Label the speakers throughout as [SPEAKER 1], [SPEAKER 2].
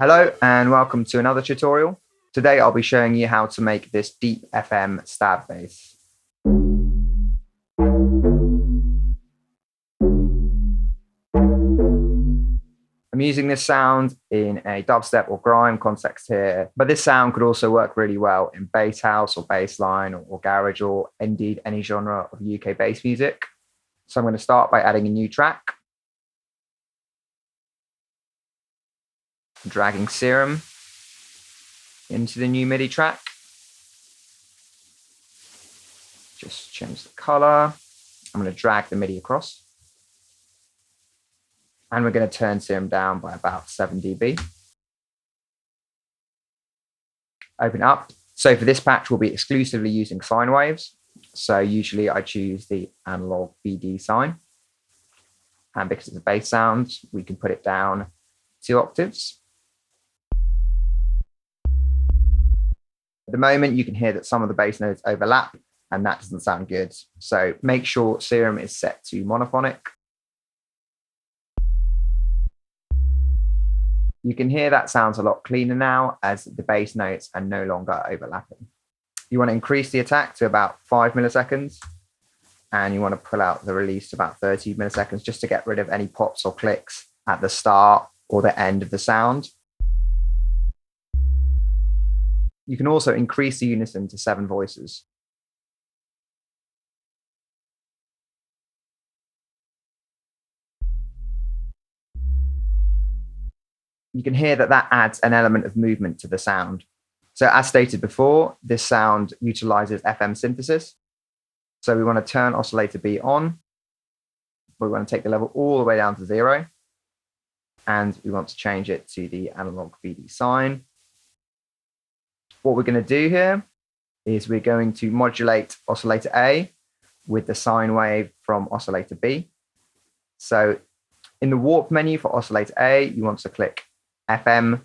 [SPEAKER 1] Hello and welcome to another tutorial. Today I'll be showing you how to make this deep FM stab bass. I'm using this sound in a dubstep or grime context here, but this sound could also work really well in bass house or bass line or garage or indeed any genre of UK bass music. So I'm going to start by adding a new track. Dragging Serum into the new MIDI track. Just change the color. I'm going to drag the MIDI across. And we're going to turn Serum down by about 7 dB. Open up. So for this patch, we'll be exclusively using sine waves. So usually I choose the analog BD sine. And because it's a bass sound, we can put it down 2 octaves. At the moment, you can hear that some of the bass notes overlap, and that doesn't sound good. So make sure Serum is set to monophonic. You can hear that sounds a lot cleaner now as the bass notes are no longer overlapping. You want to increase the attack to about 5 milliseconds, and you want to pull out the release to about 30 milliseconds just to get rid of any pops or clicks at the start or the end of the sound. You can also increase the unison to 7 voices. You can hear that that adds an element of movement to the sound. So as stated before, this sound utilizes FM synthesis. So we want to turn oscillator B on. We want to take the level all the way down to 0. And we want to change it to the analog BD sine. What we're going to do here is we're going to modulate oscillator A with the sine wave from oscillator B. So in the warp menu for oscillator A, you want to click FM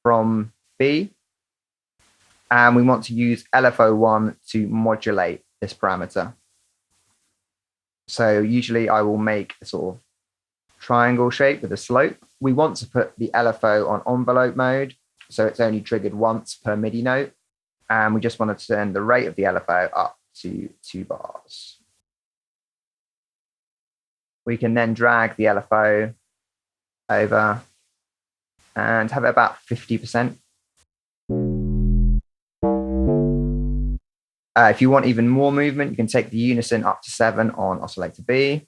[SPEAKER 1] from B. And we want to use LFO1 to modulate this parameter. So usually I will make a sort of triangle shape with a slope. We want to put the LFO on envelope mode, so it's only triggered once per MIDI note. And we just want to turn the rate of the LFO up to 2 bars. We can then drag the LFO over and have it about 50%. If you want even more movement, you can take the unison up to 7 on oscillator B.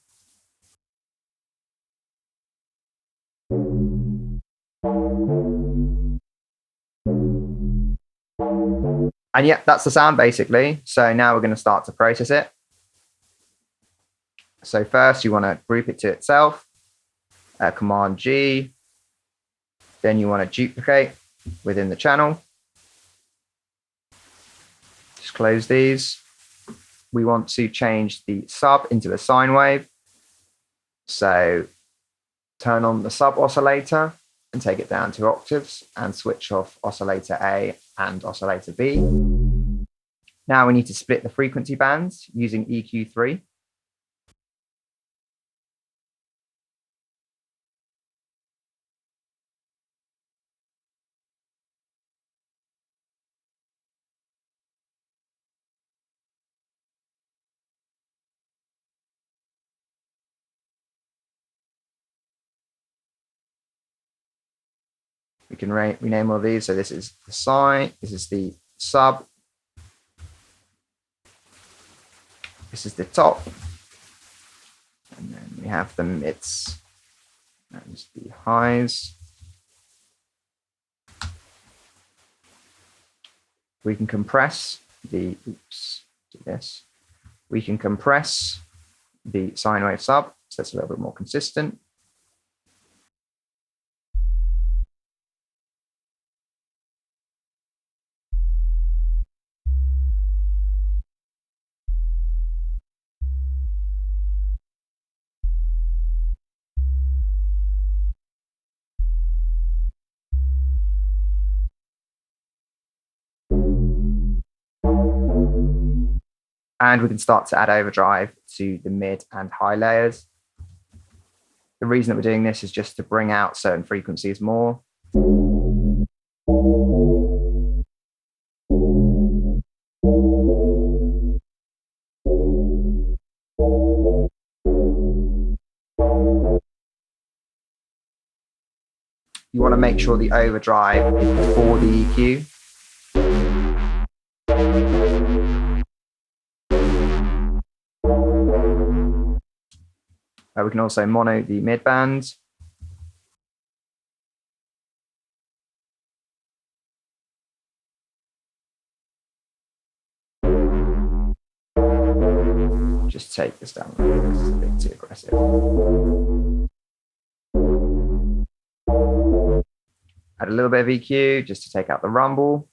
[SPEAKER 1] And yeah, that's the sound basically. So now we're going to start to process it. So first you want to group it to itself, Command G. Then you want to duplicate within the channel. Just close these. We want to change the sub into a sine wave. So turn on the sub oscillator and take it down 2 octaves and switch off oscillator A and oscillator B. Now we need to split the frequency bands using EQ3. We can rename all these. So this is the sine, this is the sub, this is the top, and then we have the mids and the highs. We can compress the, We can compress the sine wave sub, so it's a little bit more consistent. And we can start to add overdrive to the mid and high layers. The reason that we're doing this is just to bring out certain frequencies more. You want to make sure the overdrive is before the EQ. We can also mono the mid band. Just take this down, it's a bit too aggressive. Add a little bit of EQ just to take out the rumble.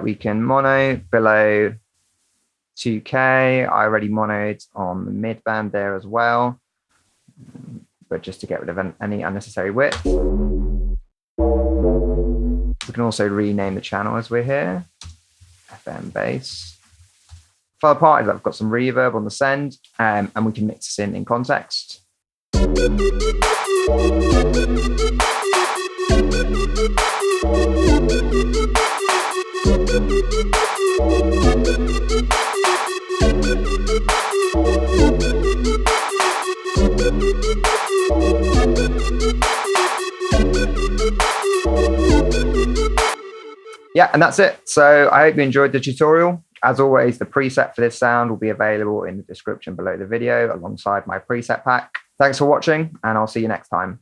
[SPEAKER 1] We can mono below 2K. I already monoed on the mid band there as well, but just to get rid of any unnecessary width. We can also rename the channel as we're here, FM bass. Further part is I've got some reverb on the send, and we can mix this in context. Yeah, and that's it. So I hope you enjoyed the tutorial. As always, the preset for this sound will be available in the description below the video alongside my preset pack. Thanks for watching, and I'll see you next time.